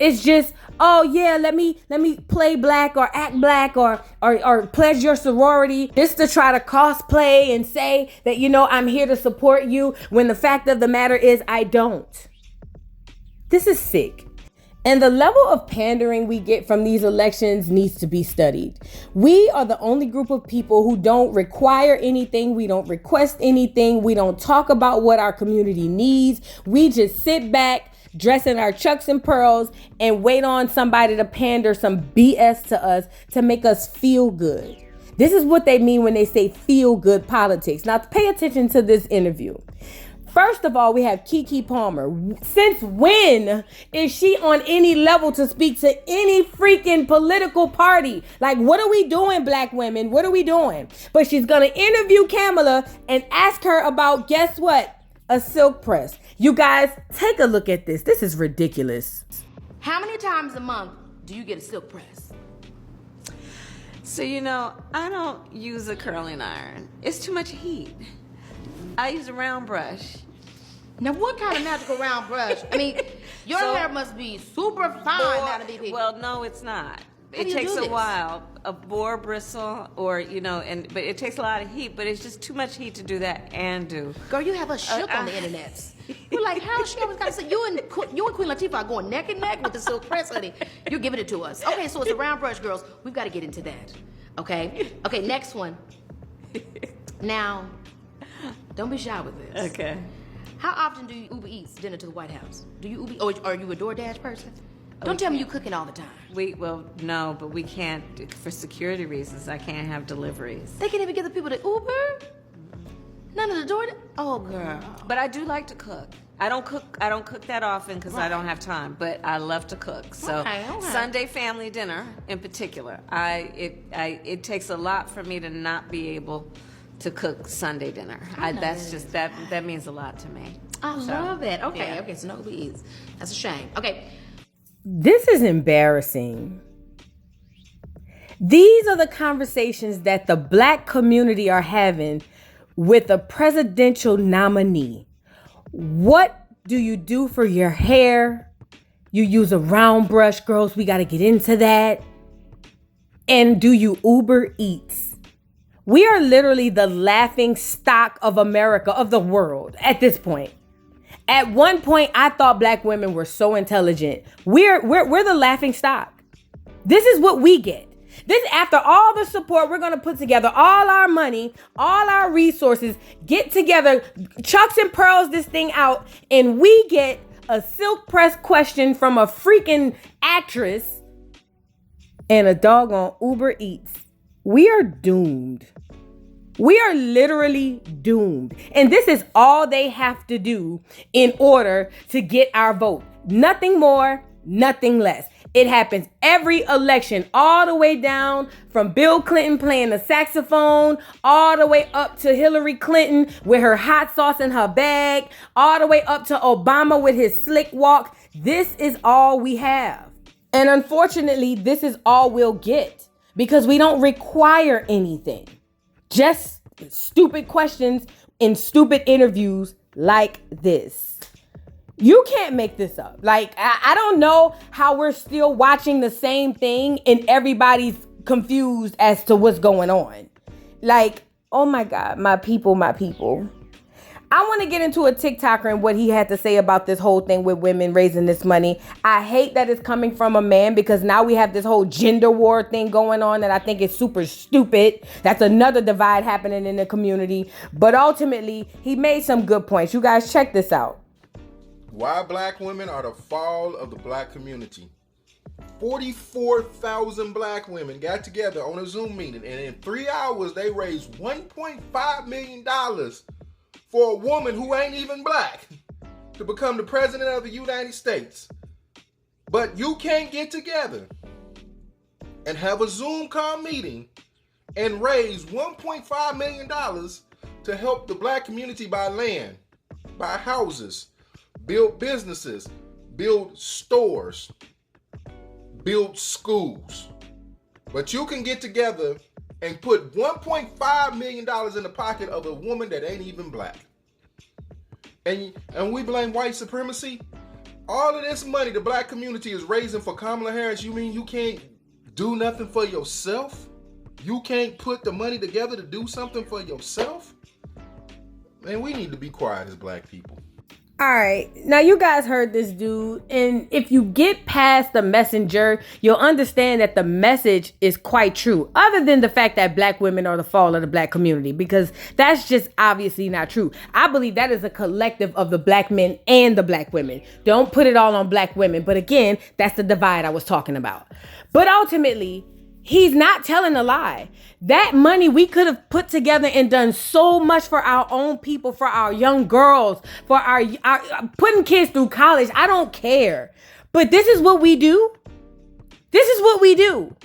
It's just, oh yeah, let me play black or act black or pledge your sorority just to try to cosplay and say that, I'm here to support you when the fact of the matter is I don't. This is sick. And the level of pandering we get from these elections needs to be studied. We are the only group of people who don't require anything. We don't request anything. We don't talk about what our community needs. We just sit back, dress in our chucks and pearls, and wait on somebody to pander some BS to us to make us feel good. This is what they mean when they say feel good politics. Now, pay attention to this interview. First of all, we have Keke Palmer. Since when is she on any level to speak to any freaking political party? Like, what are we doing, black women? What are we doing? But she's going to interview Kamala and ask her about, guess what? A silk press. You guys, take a look at this. This is ridiculous. How many times a month do you get a silk press? So, I don't use a curling iron. It's too much heat. I use a round brush. Now, what kind of magical round brush? I mean, your hair must be super fine now to be people. Well, no, it's not. How It do you takes do a this? while. A boar bristle, or but it takes a lot of heat. But it's just too much heat to do that and do. Girl, you have us shook on the internet. We're like, how she always got to say, you and Queen Latifah are going neck and neck with the silk press, honey. You're giving it to us. Okay, so it's a round brush, girls. We've got to get into that. Okay, next one. Now, don't be shy with this. Okay. How often do you Uber Eats dinner to the White House? Do you Uber, or are you a DoorDash person? Don't tell me you cooking all the time. No, but we can't, for security reasons, I can't have deliveries. They can't even get the people to Uber? None of the DoorDash? Oh, girl. But I do like to cook. I don't cook that often because I don't have time, but I love to cook. So Okay. Sunday family dinner in particular, it takes a lot for me to not be able to cook Sunday dinner. That means a lot to me. I love it. Okay, yeah. okay, so no Uber Eats. That's a shame. Okay. This is embarrassing. These are the conversations that the black community are having with a presidential nominee. What do you do for your hair? You use a round brush, girls. We got to get into that. And do you Uber Eats? We are literally the laughing stock of America, of the world at this point. At one point, I thought black women were so intelligent. We're the laughing stock. This is what we get. This, after all the support, we're going to put together all our money, all our resources, get together, chucks and pearls this thing out, and we get a silk press question from a freaking actress and a doggone Uber Eats. We are doomed. We are literally doomed. And this is all they have to do in order to get our vote. Nothing more, nothing less. It happens every election, all the way down from Bill Clinton playing the saxophone, all the way up to Hillary Clinton with her hot sauce in her bag, all the way up to Obama with his slick walk. This is all we have. And unfortunately, this is all we'll get because we don't require anything. Just stupid questions in stupid interviews like this. You can't make this up. Like, I don't know how we're still watching the same thing and everybody's confused as to what's going on. Like, oh my God, my people. I want to get into a TikToker and what he had to say about this whole thing with women raising this money. I hate that it's coming from a man because now we have this whole gender war thing going on that I think is super stupid. That's another divide happening in the community. But ultimately, he made some good points. You guys check this out. Why black women are the fall of the black community. 44,000 black women got together on a Zoom meeting, and in 3 hours, they raised $1.5 million for a woman who ain't even black to become the president of the United States. But you can't get together and have a Zoom call meeting and raise $1.5 million to help the black community buy land, buy houses, build businesses, build stores, build schools. But you can get together and put $1.5 million in the pocket of a woman that ain't even black. And we blame white supremacy. All of this money the black community is raising for Kamala Harris, you mean you can't do nothing for yourself? You can't put the money together to do something for yourself? Man, we need to be quiet as black people. All right, now you guys heard this dude, and if you get past the messenger, you'll understand that the message is quite true, other than the fact that black women are the fall of the black community, because that's just obviously not true. I believe that is a collective of the black men and the black women. Don't put it all on black women, but again, that's the divide I was talking about. But ultimately, he's not telling a lie. That money we could have put together and done so much for our own people, for our young girls, for our putting kids through college. I don't care. But this is what we do. This is what we do.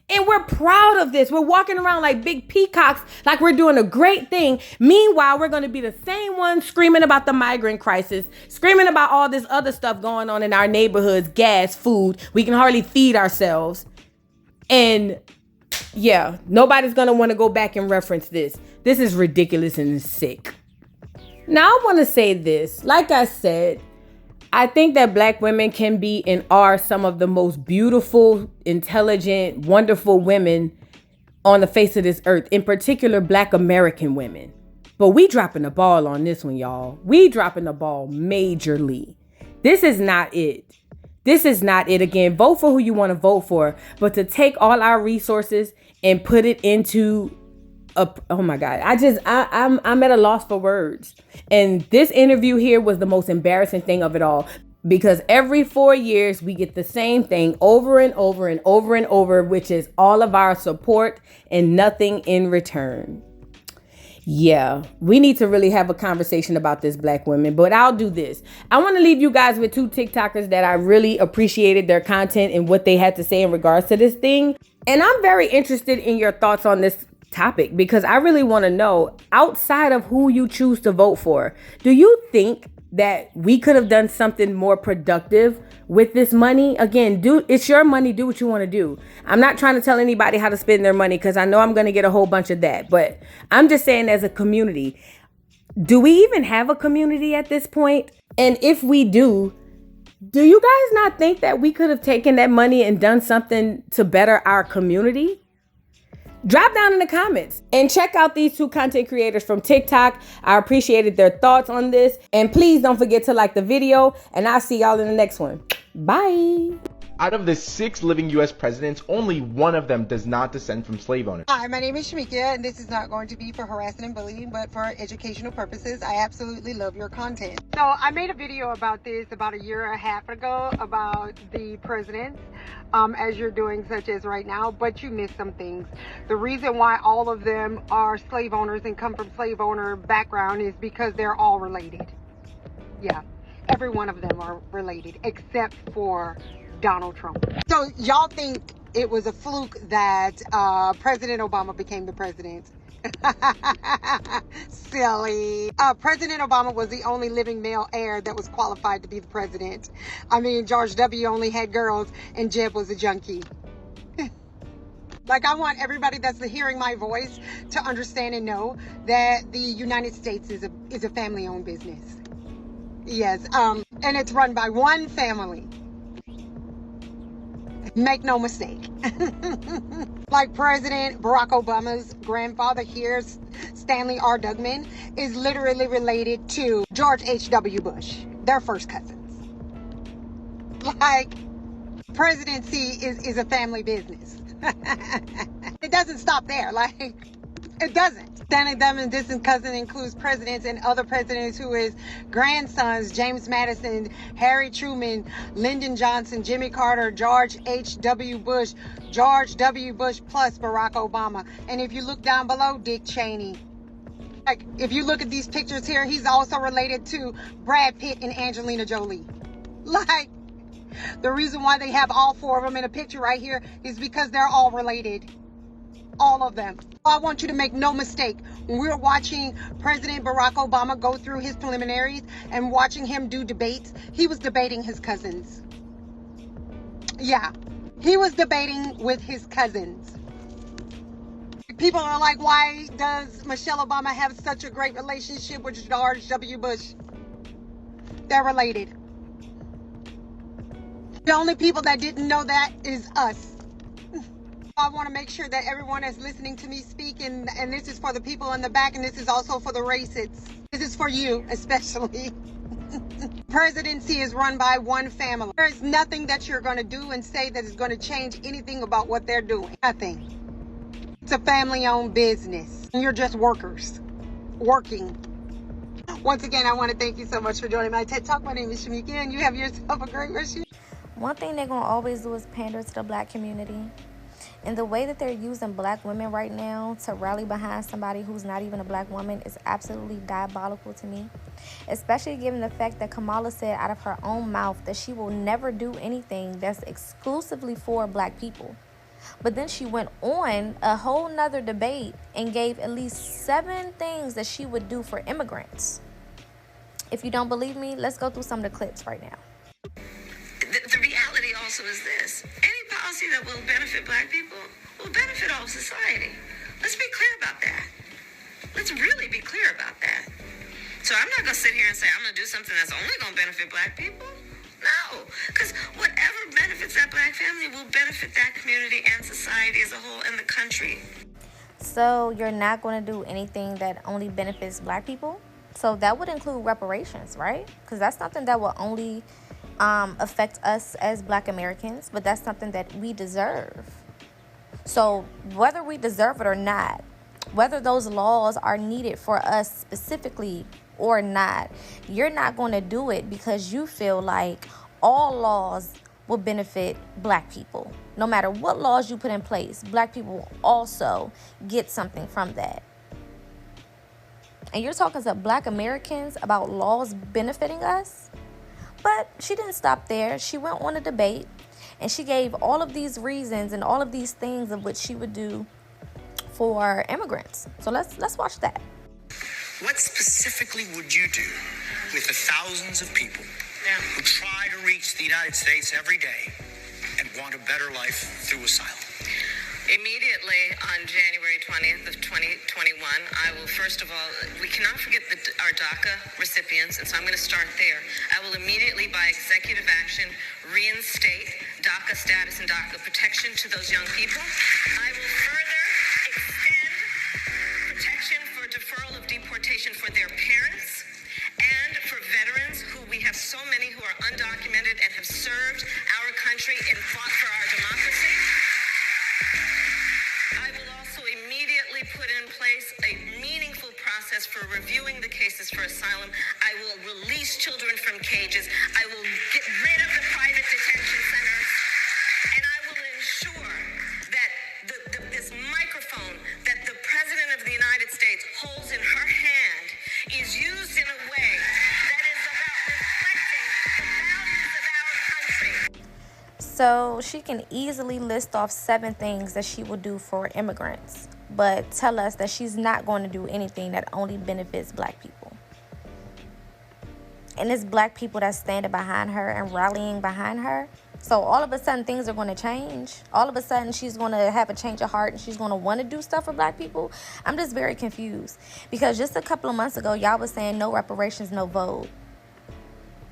And we're proud of this. We're walking around like big peacocks, like we're doing a great thing. Meanwhile, we're going to be the same ones screaming about the migrant crisis, screaming about all this other stuff going on in our neighborhoods, gas, food. We can hardly feed ourselves. And yeah, nobody's going to want to go back and reference this. This is ridiculous and sick. Now, I want to say this. Like I said, I think that black women can be and are some of the most beautiful, intelligent, wonderful women on the face of this earth, in particular, black American women. But we dropping the ball on this one, y'all. We dropping the ball majorly. This is not it. This is not it. Again, vote for who you want to vote for, but to take all our resources and put it into oh my God, I'm at a loss for words. And this interview here was the most embarrassing thing of it all, because every 4 years we get the same thing over and over and over and over, which is all of our support and nothing in return. Yeah, we need to really have a conversation about this, black women, but I'll do this. I want to leave you guys with 2 TikTokers that I really appreciated their content and what they had to say in regards to this thing. And I'm very interested in your thoughts on this topic, because I really want to know, outside of who you choose to vote for, do you think that we could have done something more productive with this money? Again, it's your money. Do what you want to do. I'm not trying to tell anybody how to spend their money, because I know I'm going to get a whole bunch of that. But I'm just saying, as a community, do we even have a community at this point? And if we do you guys not think that we could have taken that money and done something to better our community? Drop down in the comments and check out these 2 content creators from TikTok. I appreciated their thoughts on this. And please don't forget to like the video, and I'll see y'all in the next one. Bye. Out of the 6 living U.S. presidents, only one of them does not descend from slave owners. Hi, my name is Shamika, and this is not going to be for harassing and bullying, but for educational purposes. I absolutely love your content. So I made a video about this about 1.5 years ago about the presidents, as you're doing, such as right now, but you missed some things. The reason why all of them are slave owners and come from slave owner background is because they're all related. Yeah, every one of them are related, except for Donald Trump. So y'all think it was a fluke that President Obama became the president? Silly. President Obama was the only living male heir that was qualified to be the president. I mean, George W. only had girls and Jeb was a junkie. Like, I want everybody that's hearing my voice to understand and know that the United States is a family-owned business. Yes, and it's run by one family. Make no mistake. Like President Barack Obama's grandfather here, Stanley R. Dougman, is literally related to George H.W. Bush. They're first cousins. Like, presidency is a family business. It doesn't stop there. Like, it doesn't. Stanley Dougman's distant cousin includes presidents and other presidents who is grandsons: James Madison, Harry Truman, Lyndon Johnson, Jimmy Carter, George H.W. Bush, George W. Bush plus Barack Obama. And if you look down below, Dick Cheney. Like, if you look at these pictures here, he's also related to Brad Pitt and Angelina Jolie. Like, the reason why they have all 4 of them in a picture right here is because they're all related. All of them. I want you to make no mistake. When we're watching President Barack Obama go through his preliminaries and watching him do debates, he was debating his cousins. Yeah, he was debating with his cousins. People are like, why does Michelle Obama have such a great relationship with George W. Bush? They're related. The only people that didn't know that is us. I want to make sure that everyone is listening to me speak, and this is for the people in the back, and this is also for the racists. This is for you, especially. Presidency is run by one family. There is nothing that you're going to do and say that is going to change anything about what they're doing. Nothing. It's a family-owned business. And you're just workers. Working. Once again, I want to thank you so much for joining my TED Talk. My name is Shamika, and you have yourself a great rest of your... One thing they're going to always do is pander to the black community. And the way that they're using black women right now to rally behind somebody who's not even a black woman is absolutely diabolical to me. Especially given the fact that Kamala said out of her own mouth that she will never do anything that's exclusively for black people. But then she went on a whole nother debate and gave at least 7 things that she would do for immigrants. If you don't believe me, let's go through some of the clips right now. The reality also is this. Any policy that will benefit black people will benefit all of society. Let's be clear about that. Let's really be clear about that. So I'm not going to sit here and say I'm going to do something that's only going to benefit black people. No, because whatever benefits that black family will benefit that community and society as a whole and the country. So you're not going to do anything that only benefits black people? So that would include reparations, right? Because that's something that will only affect us as black Americans, but that's something that we deserve. So whether we deserve it or not, whether those laws are needed for us specifically or not, you're not going to do it because you feel like all laws will benefit black people. No matter what laws you put in place, black people will also get something from that. And you're talking to black Americans about laws benefiting us? But she didn't stop there. She went on a debate and she gave all of these reasons and all of these things of what she would do for immigrants. So let's watch that. What specifically would you do with the thousands of people who try to reach the United States every day and want a better life through asylum? Immediately on January 20th of 2021, I will, first of all, we cannot forget our DACA recipients, and so I'm going to start there. I will immediately, by executive action, reinstate DACA status and DACA protection to those young people. I will further extend protection for deferral of deportation for their parents and for veterans who we have so many who are undocumented and have served our country and fought for our democracy. I will also immediately put in place a meaningful process for reviewing the cases for asylum. I will release children from cages. I will get rid of the private detention centers. And I will ensure that this microphone that the President of the United States holds in her hand is used in a way that is about reflecting the values of our country. So she can easily list off 7 things that she will do for immigrants, but tell us that she's not going to do anything that only benefits black people. And it's black people that's standing behind her and rallying behind her. So all of a sudden things are going to change. All of a sudden she's going to have a change of heart and she's going to want to do stuff for black people. I'm just very confused because just a couple of months ago, y'all was saying no reparations, no vote.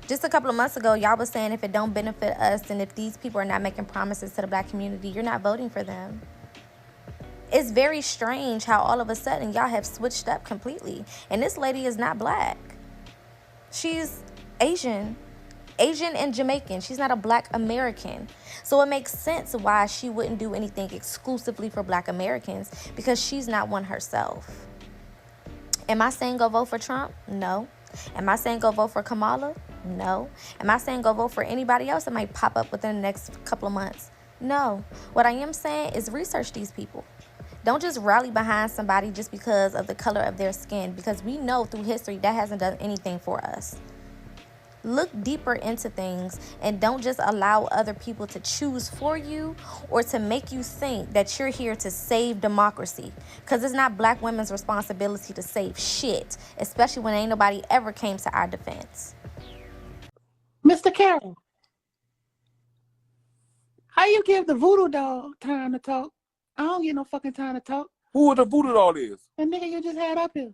Just a couple of months ago, y'all was saying if it don't benefit us and if these people are not making promises to the black community, you're not voting for them. It's very strange how all of a sudden y'all have switched up completely. And this lady is not black. She's Asian and Jamaican. She's not a black American. So it makes sense why she wouldn't do anything exclusively for black Americans because she's not one herself. Am I saying go vote for Trump? No. Am I saying go vote for Kamala? No. Am I saying go vote for anybody else that might pop up within the next couple of months? No. What I am saying is research these people. Don't just rally behind somebody just because of the color of their skin, because we know through history that hasn't done anything for us. Look deeper into things and don't just allow other people to choose for you or to make you think that you're here to save democracy, because it's not black women's responsibility to save shit, especially when ain't nobody ever came to our defense. Mr. Carroll, how you give the voodoo doll time to talk? I don't get no fucking time to talk. Who the voodoo doll is? The nigga you just had up here.